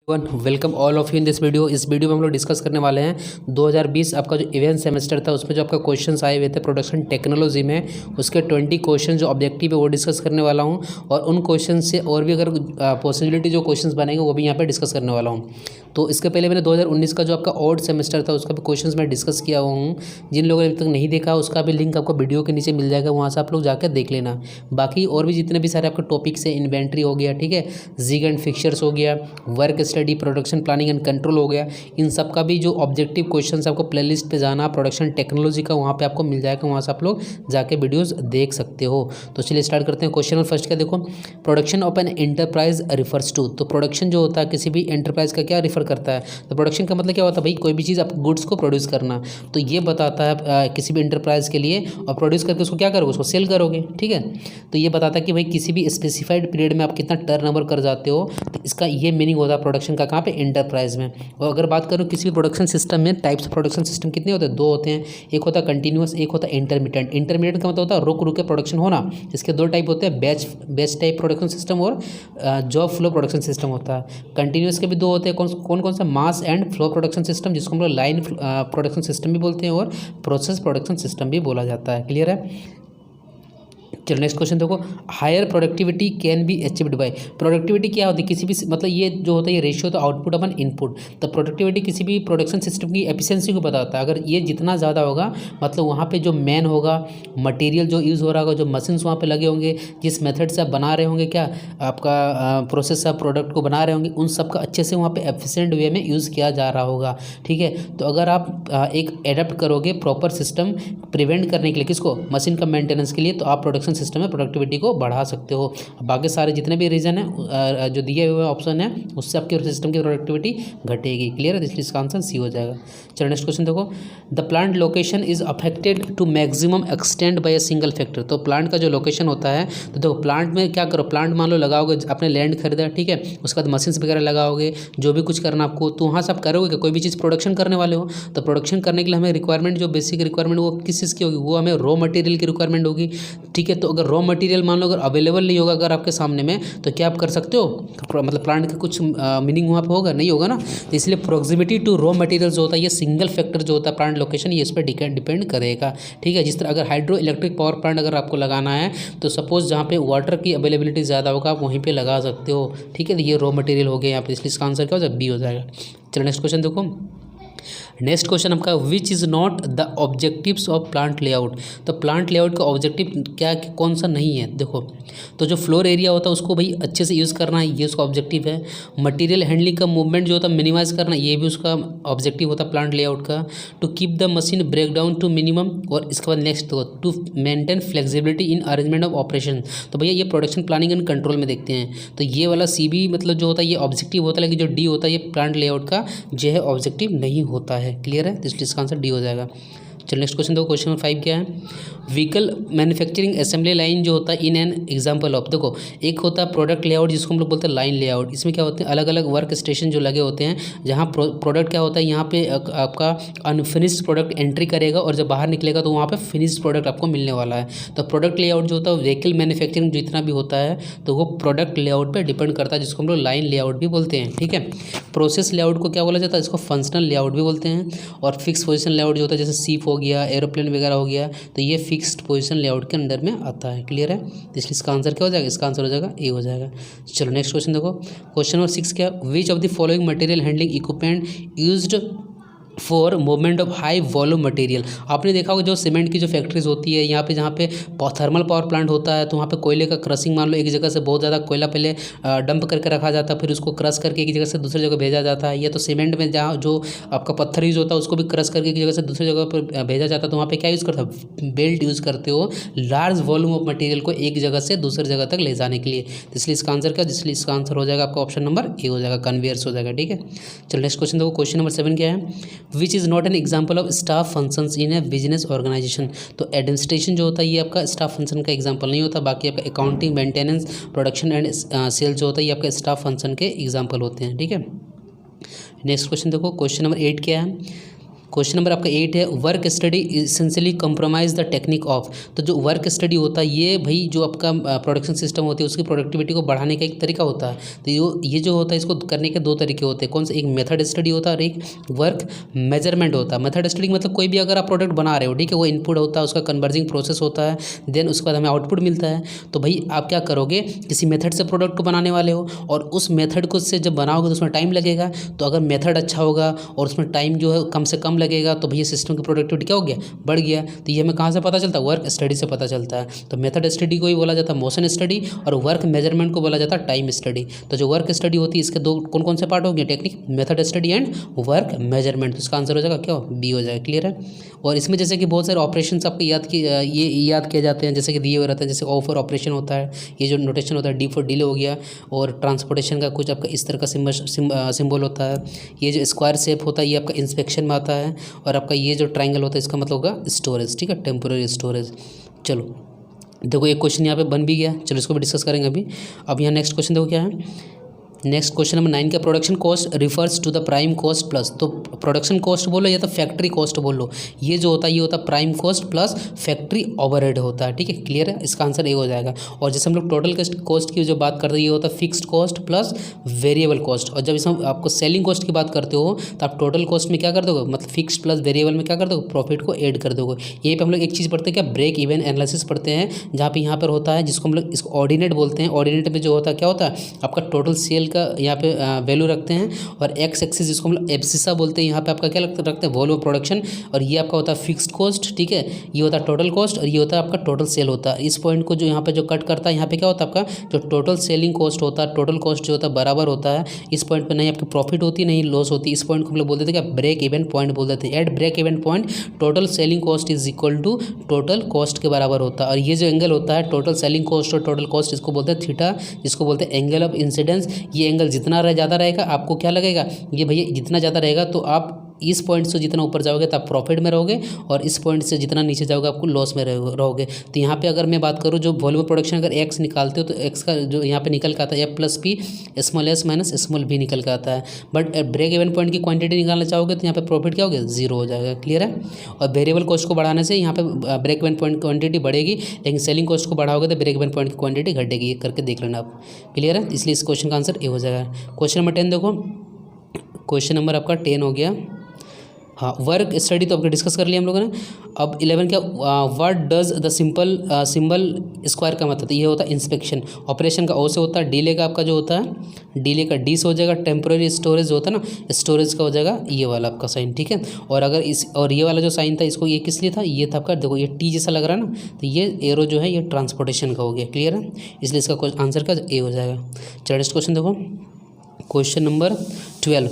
Welcome all of you in this video. इस video में हम लोग डिस्कस करने वाले हैं 2020 आपका जो इवेंट सेमेस्टर था उसमें जो आपका क्वेश्चंस आए हुए थे प्रोडक्शन टेक्नोलॉजी में, उसके 20 क्वेश्चन जो ऑब्जेक्टिव है वो डिस्कस करने वाला हूं। और उन क्वेश्चन से और भी अगर पॉसिबिलिटी जो क्वेश्चंस बनेंगे वो भी यहाँ पे डिस्कस करने वाला हूँ। तो इसके पहले मैंने 2019 का जो आपका ऑड सेमेस्टर था उसका भी क्वेश्चन मैं डिस्कस किया हुआ हूँ। जिन लोगों ने अभी तक नहीं देखा उसका भी लिंक आपको वीडियो के नीचे मिल जाएगा, वहाँ से आप लोग जाकर देख लेना। बाकी और भी जितने भी सारे आपके टॉपिक्स है, इन्वेंट्री हो गया, ठीक है, जिग एंड फिक्चर्स हो गया, work study, production planning and control हो गया, इन सब का भी जो ऑब्जेक्टिव क्वेश्चन आपको प्लेलिस्ट पे जाना प्रोडक्शन टेक्नोलॉजी का, वहाँ पे आपको मिल जाएगा, वहाँ से आप लोग जाके वीडियोस देख सकते हो। तो चलिए स्टार्ट करते हैं। क्वेश्चन नंबर फर्स्ट क्या देखो, production of an enterprise refers to. तो प्रोडक्शन जो होता है किसी भी एंटरप्राइज का क्या रिफर करता है, तो प्रोडक्शन का मतलब क्या होता है भाई, कोई भी चीज़ आप गुड्स को प्रोड्यूस करना, तो ये बताता है किसी भी एंटरप्राइज के लिए, और प्रोड्यूस करके उसको क्या करोगे, उसको सेल करोगे, ठीक है। तो ये बताता है कि भाई किसी भी स्पेसिफाइड पीरियड में आप कितना टर्नओवर कर जाते हो, तो इसका ये मीनिंग होता है प्रोडक्शन का, कहाँ पे, एंटरप्राइज में। और अगर बात करूँ किसी भी प्रोडक्शन सिस्टम में, टाइप्स ऑफ प्रोडक्शन सिस्टम कितने होते हैं, दो होते हैं, एक होता है कंटिन्यूस, एक होता है इंटरमीडिएट। इंटरमीडिएट का मतलब होता है रुक रुक के प्रोडक्शन होना। इसके दो टाइप होते हैं, बैच टाइप प्रोडक्शन सिस्टम और जॉब फ्लो प्रोडक्शन सिस्टम होता है। कंटिन्यूस के भी दो होते हैं, कौन से, mass and flow production system, जिसको हम लोग लाइन प्रोडक्शन सिस्टम भी बोलते हैं, और प्रोसेस प्रोडक्शन सिस्टम भी बोला जाता है। क्लियर है। चलो नेक्स्ट क्वेश्चन देखो, higher productivity can be achieved by. Productivity क्या होती है, किसी भी मतलब ये जो होता है ये रेशियो होता है आउटपुट अपन इनपुट। तो प्रोडक्टिविटी किसी भी प्रोडक्शन सिस्टम की एफिशिएंसी को बताता है। अगर ये जितना ज़्यादा होगा, मतलब वहाँ पे जो मैन होगा, मटेरियल जो यूज़ हो रहा होगा, जो मशीन्स वहाँ पे लगे होंगे, जिस मेथड से आप बना रहे होंगे, क्या आपका प्रोसेस आप प्रोडक्ट को बना रहे होंगे, उन सब का अच्छे से वहाँ पे एफिशिएंट वे में यूज़ किया जा रहा होगा, ठीक है। तो अगर आप एक एडेप्ट करोगे प्रॉपर सिस्टम प्रिवेंट करने के लिए, किसको, मशीन का मेंटेनेंस के लिए, तो आप प्रोडक्शन सिस्टम में प्रोडक्टिविटी को बढ़ा सकते हो। बाकी सारे जितने भी रीजन है जो दिए हुए ऑप्शन है, उससे आपके सिस्टम की प्रोडक्टिविटी घटेगी। क्लियर है, इसलिए इसका आंसर सी हो जाएगा। चलो नेक्स्ट क्वेश्चन देखो, the plant location is affected to maximum extent by a single factor. तो प्लांट का जो लोकेशन होता है, तो देखो प्लांट में क्या करो, प्लांट मान लो लगाओगे, अपने लैंड खरीदा, ठीक है, उसके बाद मशीन्स वगैरह लगाओगे, जो भी कुछ करना आपको, तो वहाँ से आप करोगे कि कोई भी चीज़ प्रोडक्शन करने वाले हो, तो प्रोडक्शन करने के लिए हमें रिक्वायरमेंट, जो बेसिक रिक्वायरमेंट वो किस चीज़ की होगी, वो हमें रॉ मटेरियल की रिक्वायरमेंट होगी, ठीक है। तो अगर रॉ मटेरियल मान लो अगर अवेलेबल नहीं होगा अगर आपके सामने में, तो क्या आप कर सकते हो, मतलब प्लांट का कुछ मीनिंग वहाँ पे होगा, नहीं होगा ना। तो इसलिए प्रोक्सिमिटी टू रॉ मटेरियल जो होता है, ये सिंगल फैक्टर जो होता है प्लांट लोकेशन, ये इस पर डिपेंड करेगा, ठीक है। जिस तरह अगर हाइड्रो इलेक्ट्रिक पावर प्लांट अगर आपको लगाना है, तो सपोज जहाँ पे वाटर की अवेलेबिलिटी ज़्यादा होगा आप वहीं पर लगा सकते हो, ठीक है। तो ये रॉ मटेरियल हो गया यहाँ पे, इसलिए इसका आंसर क्या हो जाएगा, बी हो जाएगा। चलो नेक्स्ट क्वेश्चन देखो, नेक्स्ट क्वेश्चन आपका, विच is not the objectives of plant layout. तो प्लांट लेआउट का ऑब्जेक्टिव क्या, कौन सा नहीं है, देखो, तो जो फ्लोर एरिया होता है उसको भाई अच्छे से यूज़ करना है, ये उसका ऑब्जेक्टिव है। मटेरियल हैंडलिंग का मूवमेंट जो होता है मिनिमाइज करना, ये भी उसका ऑब्जेक्टिव होता है प्लांट लेआउट का। To keep the machine break down to minimum, और इसके बाद नेक्स्ट देखो, to maintain flexibility in arrangement of operation. तो भैया ये प्रोडक्शन प्लानिंग एंड कंट्रोल में देखते हैं, तो ये वाला सी बी मतलब जो होता है ये ऑब्जेक्टिव होता है, लेकिन जो डी होता है ये प्लांट लेआउट का जो है ऑब्जेक्टिव नहीं होता है। क्लियर है, इसलिए इसका आंसर डी हो जाएगा। चलो नेक्स्ट क्वेश्चन देखो, क्वेश्चन नंबर 5 क्या है, व्हीकल मैन्युफैक्चरिंग असेंबली लाइन जो होता है इन एन एग्जांपल ऑफ। देखो एक होता है प्रोडक्ट लेआउट जिसको हम लोग बोलते हैं लाइन लेआउट। इसमें क्या होते हैं, अलग अलग वर्क स्टेशन जो लगे होते हैं, जहाँ प्रोडक्ट क्या होता है, यहाँ पे आपका अनफिनिश्ड प्रोडक्ट एंट्री करेगा, और जब बाहर निकलेगा तो वहाँ पे फिनिश्ड प्रोडक्ट आपको मिलने वाला है। तो प्रोडक्ट लेआउट जो होता है व्हीकल मैन्युफैक्चरिंग जितना भी होता है, तो वो प्रोडक्ट लेआउट पर डिपेंड करता है, जिसको हम लोग लाइन लेआउट भी बोलते हैं, ठीक है। प्रोसेस लेआउट को क्या बोला जाता है, इसको फंक्शनल लेआउट भी बोलते हैं। और फिक्स पोजिशन लेआउट जो होता है, जैसे शिप हो गया, एरोप्लेन वगैरह हो गया, तो ये फिक्स्ड पोजीशन लेआउट के अंडर में आता है। क्लियर है, तो इसलिए इसका आंसर क्या हो जाएगा, इसका आंसर हो जाएगा ए हो जाएगा। चलो नेक्स्ट क्वेश्चन देखो, क्वेश्चन नंबर 6 क्या, which of the following material handling equipment used for movement of high volume material. आपने देखा होगा जो सीमेंट की जो फैक्ट्रीज होती है, यहाँ पे जहाँ पे थर्मल पावर प्लांट होता है, तो वहाँ पे कोयले का क्रशिंग, मान लो एक जगह से बहुत ज़्यादा कोयला पहले डंप करके रखा जाता है, फिर उसको क्रश करके एक जगह से दूसरी जगह भेजा जाता है। या तो सीमेंट में जहाँ जो आपका पत्थर यूज़ होता है उसको भी क्रश करके एक जगह से दूसरी जगह पर भेजा जाता है, तो वहाँ पर क्या यूज़ करता है, बेल्ट यूज़ करते हो, लार्ज वॉल्यूम ऑफ मटेरियल को एक जगह से दूसरी जगह तक ले जाने के लिए। इसलिए इसका आंसर क्या, इसलिए इसका आंसर हो जाएगा आपका ऑप्शन नंबर ए हो जाएगा, कन्वेयर्स हो जाएगा, ठीक है। चलो नेक्स्ट क्वेश्चन देखो, क्वेश्चन नंबर 7 क्या है, which is not an example of staff functions in a business organisation. तो एडमिनिस्ट्रेशन जो होता है ये आपका स्टाफ फंक्शन का एग्जाम्पल नहीं होता, बाकी आपका accounting, maintenance, production and sale जो होता है ये आपका स्टाफ फंक्शन के एग्जाम्पल होते हैं, ठीक है। नेक्स्ट क्वेश्चन देखो, क्वेश्चन नंबर 8 क्या है, क्वेश्चन नंबर आपका 8 है, work study essentially compromise the technique of. तो जो वर्क स्टडी होता है ये भाई जो आपका प्रोडक्शन सिस्टम होती है उसकी प्रोडक्टिविटी को बढ़ाने का एक तरीका होता है। तो ये जो होता है इसको करने के दो तरीके होते हैं। कौन सा? एक मेथड स्टडी होता है और एक वर्क मेजरमेंट होता है। मेथड स्टडी मतलब कोई भी अगर आप प्रोडक्ट बना रहे हो, ठीक है, वो इनपुट होता है, उसका कन्वर्जिंग प्रोसेस होता है, देन उसके बाद हमें आउटपुट मिलता है। तो भाई आप क्या करोगे, किसी मेथड से प्रोडक्ट को बनाने वाले हो और उस मेथड को से जब बनाओगे तो उसमें टाइम लगेगा। तो अगर मेथड अच्छा होगा और उसमें टाइम जो है कम से कम लगेगा तो भैया सिस्टम की प्रोडक्टिविटी क्या हो गया, बढ़ गया। तो ये हमें कहाँ से पता चलता है? वर्क स्टडी से पता चलता है। तो मेथड स्टडी को ही बोला जाता है मोशन स्टडी और वर्क मेजरमेंट को बोला जाता है टाइम स्टडी। तो जो वर्क स्टडी होती है इसके दो कौन कौन से पार्ट हो गए? Technique, method study and work measurement. तो इसका आंसर हो जाएगा क्या? बी हो जाएगा। क्लियर है। और इसमें जैसे कि बहुत सारे ऑपरेशंस आपको याद किए जाते हैं, जैसे कि दिए हुए रहते हैं, जैसे ओ फॉर ऑपरेशन होता है, ये जो नोटेशन होता है, डी फॉर डिले हो गया, और ट्रांसपोर्टेशन का कुछ आपका इस तरह का सिंबल होता है। ये जो स्क्वायर शेप होता है ये आपका इंस्पेक्शन में आता है, और आपका ये जो ट्रायंगल होता है इसका मतलब होगा स्टोरेज, ठीक है, टेम्पोररी स्टोरेज। चलो देखो एक क्वेश्चन यहाँ पे बन भी गया, चलो इसको भी डिस्कस करेंगे अभी। अब यहाँ नेक्स्ट क्वेश्चन देखो क्या है। नेक्स्ट क्वेश्चन नंबर 9 का, production cost refers to the prime cost plus. तो प्रोडक्शन कॉस्ट बोलो या तो फैक्ट्री कॉस्ट बोलो, ये जो होता है ये होता है prime cost plus factory overhead होता है, ठीक है। क्लियर है, इसका आंसर ए हो जाएगा। और जैसे हम लोग टोटल कॉस्ट की जो बात करते हैं ये होता है fixed cost plus variable cost. और जब इसमें आपको सेलिंग कॉस्ट की बात करते हो तो आप टोटल कॉस्ट में क्या कर दोगे, मतलब फिक्स्ड प्लस वेरिएबल में क्या कर दोगे, प्रॉफिट को ऐड कर दोगे। यहीं पर हम लोग एक चीज़ पढ़ते हैं क्या, ब्रेक इवन एनालिसिस पढ़ते हैं, जहाँ पे यहाँ पर होता है जिसको हम लोग इसको ऑर्डिनेट बोलते हैं। ऑर्डिनेट में जो होता है क्या होता है, आपका टोटल सेल का यहाँ पे वैल्यू रखते हैं, और एक्स एक्सिस जिसको हम लोग एब्सिसा बोलते हैं, यहाँ पे आपका क्या रखते हैं, वॉल्यूम ऑफ प्रोडक्शन। और ये आपका होता है फिक्स्ड कॉस्ट, ठीक है, ये होता है टोटल कॉस्ट, और ये होता है आपका टोटल सेल होता है। इस पॉइंट को जो यहाँ पे जो कट करता है, यहाँ पे क्या होता है आपका जो टोटल सेलिंग कॉस्ट होता है, टोटल कॉस्ट जो होता है बराबर होता है। इस पॉइंट पे नहीं आपकी प्रॉफिट होती, नहीं लॉस होती। इस पॉइंट को हम लोग बोल देते हैं क्या, ब्रेक इवन पॉइंट बोल देते हैं। At break even point total selling cost is equal to total cost के बराबर होता है। और ये जो एंगल होता है टोटल सेलिंग कॉस्ट और टोटल कॉस्ट, इसको बोलते हैं थीटा, जिसको बोलते हैं एंगल ऑफ इंसिडेंस। ये एंगल जितना ज़्यादा रहेगा आपको क्या लगेगा, ये भैया जितना ज़्यादा रहेगा तो आप इस पॉइंट से जितना ऊपर जाओगे तो आप प्रॉफिट में रहोगे, और इस पॉइंट से जितना नीचे जाओगे आपको लॉस में रहोगे। तो यहाँ पे अगर मैं बात करूँ जो वॉल्यूम प्रोडक्शन अगर एक्स निकालते हो तो एक्स का जो यहाँ पे निकल के आता है F plus P small S minus small B निकल के आता है। बट ब्रेक इवन पॉइंट की क्वांटिटी निकालना चाहोगे तो यहाँ पे प्रॉफिट क्या हो गया, जीरो हो जाएगा। क्लियर है। और वेरिएबल कॉस्ट को बढ़ाने से यहाँ पे ब्रेक इवन पॉइंट की क्वांटिटी बढ़ेगी, लेकिन सेलिंग कॉस्ट को बढ़ाओगे तो ब्रेक इवन पॉइंट की क्वांटिटी घटेगी। ये करके देख लेना आप। क्लियर है, इसलिए इस क्वेश्चन का आंसर ए हो जाएगा। क्वेश्चन नंबर 10 देखो, क्वेश्चन नंबर आपका 10 हो गया। हाँ, वर्क स्टडी तो आपके डिस्कस कर लिया हम लोगों ने। अब 11 क्या, what does the symbol square का मतलब, ये होता है इंस्पेक्शन। ऑपरेशन का ओ से होता है, डिले का आपका जो होता है डिले का डी से हो जाएगा, टेम्पोररी स्टोरेज होता है ना, स्टोरेज का हो जाएगा ये वाला आपका साइन, ठीक है। और अगर और ये वाला जो साइन था इसको ये किस लिए था, ये था आपका, देखो ये टी जैसा लग रहा है ना, तो ये एरो जो है ये ट्रांसपोर्टेशन का हो गया। क्लियर है, इसलिए इसका आंसर का ए हो जाएगा। चलो नेक्स्ट क्वेश्चन देखो, question number 12,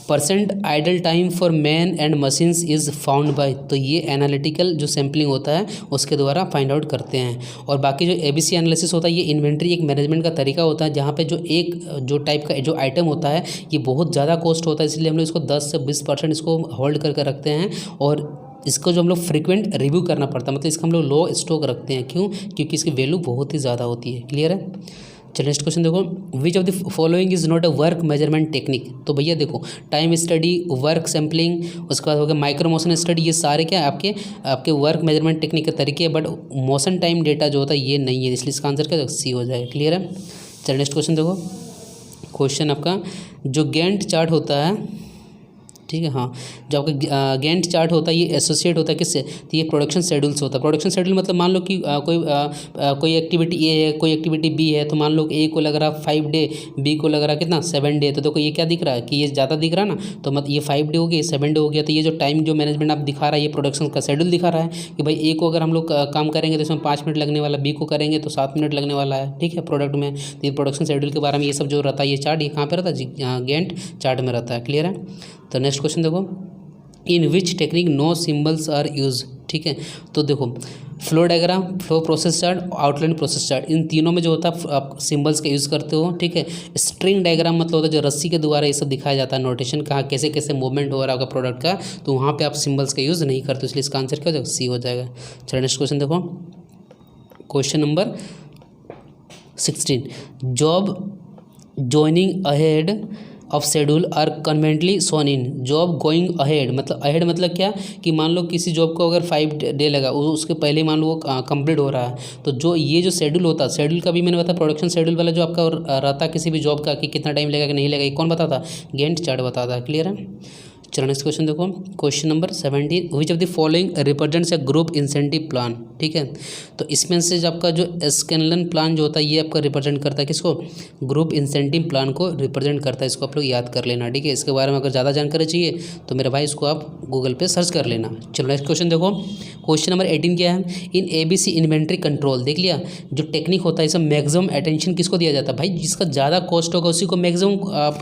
percent idle time for man and machines is found by. तो ये एनालिटिकल जो सैम्पलिंग होता है उसके द्वारा फाइंड आउट करते हैं। और बाकी जो एबीसी एनालिसिस होता है ये इन्वेंट्री एक मैनेजमेंट का तरीका होता है, जहाँ पे जो टाइप का जो आइटम होता है ये बहुत ज़्यादा कॉस्ट होता है, इसलिए हम लोग इसको 10 से 20% इसको होल्ड करके रखते हैं। और इसको जो हम लोग फ्रीक्वेंट रिव्यू करना पड़ता है, मतलब इसका हम लोग लो स्टॉक रखते हैं। क्यों? क्योंकि इसकी वैल्यू बहुत ही ज़्यादा होती है। क्लियर है। चलिए नेक्स्ट क्वेश्चन देखो, which of the following is not a work measurement technique. तो भैया देखो टाइम स्टडी, वर्क सैम्पलिंग, उसके बाद हो गया माइक्रो मोशन स्टडी, ये सारे क्या आपके वर्क मेजरमेंट टेक्निक के तरीके हैं, बट मोशन टाइम डेटा जो होता है ये नहीं है, इसलिए इसका आंसर क्या सी हो जाएगा। क्लियर है। चलिए नेक्स्ट क्वेश्चन देखो, क्वेश्चन आपका जो गैंट चार्ट होता है, ठीक है, हाँ, जो आपका गैंट चार्ट होता है ये एसोसिएट होता है किससे, तो ये प्रोडक्शन शेड्यूल से होता है। प्रोडक्शन शेड्यूल मतलब मान लो कि कोई एक्टिविटी ए है, कोई एक्टिविटी बी है, तो मान लो ए को लग रहा 5 डे, बी को लग रहा कितना 7 डे। तो देखो ये क्या दिख रहा है कि ये ज़्यादा दिख रहा है ना, तो मतलब ये 5 डे हो गया, 7 डे हो गया। तो ये जो टाइम जो मैनेजमेंट आप दिखा रहा है ये प्रोडक्शन का शेड्यूल दिखा रहा है कि भाई ए को अगर हम लोग काम करेंगे तो इसमें 5 मिनट लगने वाला, बी को करेंगे तो 7 मिनट लगने वाला है, ठीक है, प्रोडक्ट में। तो ये प्रोडक्शन शेड्यूल के बारे में ये सब जो रहता है ये चार्ट, ये कहाँ पर रहता है, गैंट चार्ट में रहता है। क्लियर है। तो नेक्स्ट क्वेश्चन देखो, in which technique no symbols are used. ठीक है, तो देखो flow diagram, flow process chart, outline process chart, इन तीनों में जो होता है आप सिंबल्स का यूज़ करते हो। ठीक है, स्ट्रिंग डायग्राम मतलब होता है जो रस्सी के द्वारा ये सब दिखाया जाता है, नोटेशन कहाँ कैसे कैसे मूवमेंट हो रहा होगा प्रोडक्ट का, तो वहाँ पे आप सिंबल्स का यूज़ नहीं करते, इसलिए इसका आंसर क्या हो जाएगा, सी हो जाएगा। चलिए नेक्स्ट क्वेश्चन देखो, question number 16, job joining ahead of schedule are conventionally shown in job going ahead, मतलब अहेड मतलब क्या कि मान लो किसी जॉब को अगर 5 डे लगा उसके पहले मान लो वो कंप्लीट हो रहा है, तो जो ये जो शेड्यूल होता है, शेड्यूल का भी मैंने बताया प्रोडक्शन शेड्यूल वाला जो आपका रहता है किसी भी जॉब का कि कितना टाइम लगेगा कि नहीं लगेगा, ये कौन बताता, गैंट चार्ट बताता है। क्लियर है। चलो नेक्स्ट क्वेश्चन देखो, question number 17, which of the following represents A group incentive plan. ठीक है, तो इसमें से जो आपका जो स्कैनलन प्लान जो होता है ये आपका रिप्रेजेंट करता है किसको, ग्रुप इंसेंटिव प्लान को रिप्रेजेंट करता है। इसको आप लोग याद कर लेना। ठीक है, इसके बारे में अगर ज़्यादा जानकारी चाहिए तो मेरे भाई इसको आप गूगल पे सर्च कर लेना। चलो नेक्स्ट क्वेश्चन देखो, क्वेश्चन नंबर 18 क्या है, इन ABC इन्वेंट्री कंट्रोल। देख लिया, जो टेक्निक होता है इसमें मैक्सिमम अटेंशन किसको दिया जाता है, भाई जिसका ज़्यादा कॉस्ट होगा उसी को मैक्सिमम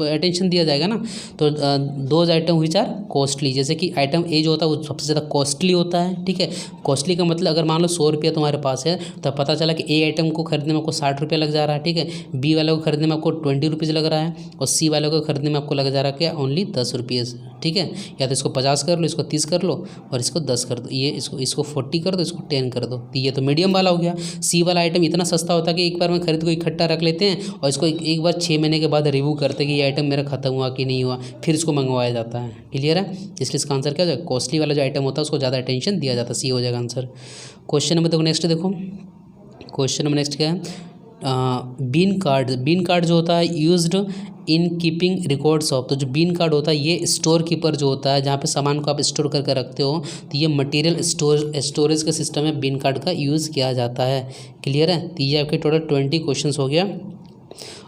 अटेंशन दिया जाएगा ना। तो दो आइटम विच आर कॉस्टली, जैसे कि आइटम ए जो होता है वो सबसे ज़्यादा कॉस्टली होता है। ठीक है, कॉस्टली का मतलब अगर मान लो 100 रुपया तुम्हारे पास है तो पता चला कि ए आइटम को खरीदने में आपको 60 रुपया लग जा रहा है। ठीक है, बी वाले को खरीदने में आपको 20 रुपीज़ लग रहा है और सी वाले को खरीदने में आपको लग जा रहा है क्या, ओनली 10 रुपीज़। ठीक है, या तो इसको 50 कर लो, इसको 30 कर लो और इसको 10 कर दो, ये इसको 40 कर दो, इसको 10 कर दो। तो ये तो मीडियम वाला हो गया। सी वाला आइटम इतना सस्ता होता है कि एक बार में खरीद को इकट्ठा रख लेते हैं और इसको एक बार 6 महीने के बाद रिव्यू करते हैं कि ये आइटम मेरा खत्म हुआ कि नहीं हुआ, फिर इसको मंगवाया जाता है। क्लियर है, इसलिए इसका आंसर क्या हो जाएगा, कॉस्टली वाला जो आइटम होता है उसको ज़्यादा अटेंशन दिया जाता है, सी हो जाएगा आंसर। क्वेश्चन नंबर देखो, नेक्स्ट देखो, क्वेश्चन नंबर नेक्स्ट क्या है, बीन कार्ड जो होता है used in keeping records of. तो जो बीन कार्ड होता है ये स्टोर कीपर जो होता है, जहाँ पे सामान को आप स्टोर करके रखते हो, तो ये मटेरियल स्टोरेज का सिस्टम है, बीन कार्ड का यूज़ किया जाता है। क्लियर है, तो ये आपके टोटल 20 क्वेश्चन हो गया।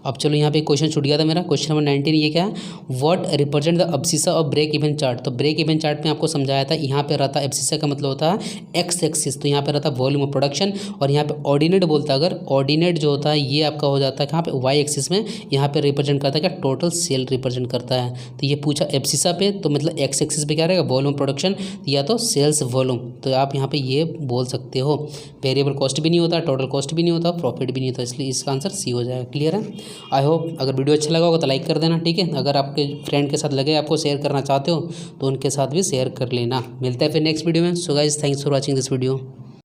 अब चलो यहाँ पे क्वेश्चन छूट गया था मेरा, क्वेश्चन नंबर 19 ये क्या है, what represent the abscissa of break even chart. तो ब्रेक इवन चार्ट में आपको समझाया था, यहाँ पे रहता है एब्सिसा का मतलब होता है एक्स एक्सिस, तो यहाँ पे रहता है वॉल्यूम ऑफ प्रोडक्शन, और यहाँ पे ऑर्डिनेट बोलता है, अगर ऑर्डिनेट जो होता है ये आपका हो जाता है कहाँ पे, वाई एक्सिस में, यहाँ पे रिप्रेजेंट करता है क्या, टोटल सेल रिप्रेजेंट करता है। तो ये पूछा एब्सिसा पे, तो मतलब एक्स एक्सिस पे क्या रहेगा, वॉल्यूम प्रोडक्शन या तो सेल्स वॉल्यूम, तो आप यहाँ पे ये बोल सकते हो। वेरिएबल कॉस्ट भी नहीं होता, टोटल कॉस्ट भी नहीं होता, प्रॉफिट भी नहीं होता, इसलिए इसका आंसर सी हो जाएगा। क्लियर है, आई होप अगर वीडियो अच्छा लगा होगा तो लाइक कर देना। ठीक है, अगर आपके फ्रेंड के साथ लगे आपको शेयर करना चाहते हो तो उनके साथ भी शेयर कर लेना। मिलता है फिर नेक्स्ट वीडियो में। So guys, thanks for watching this video.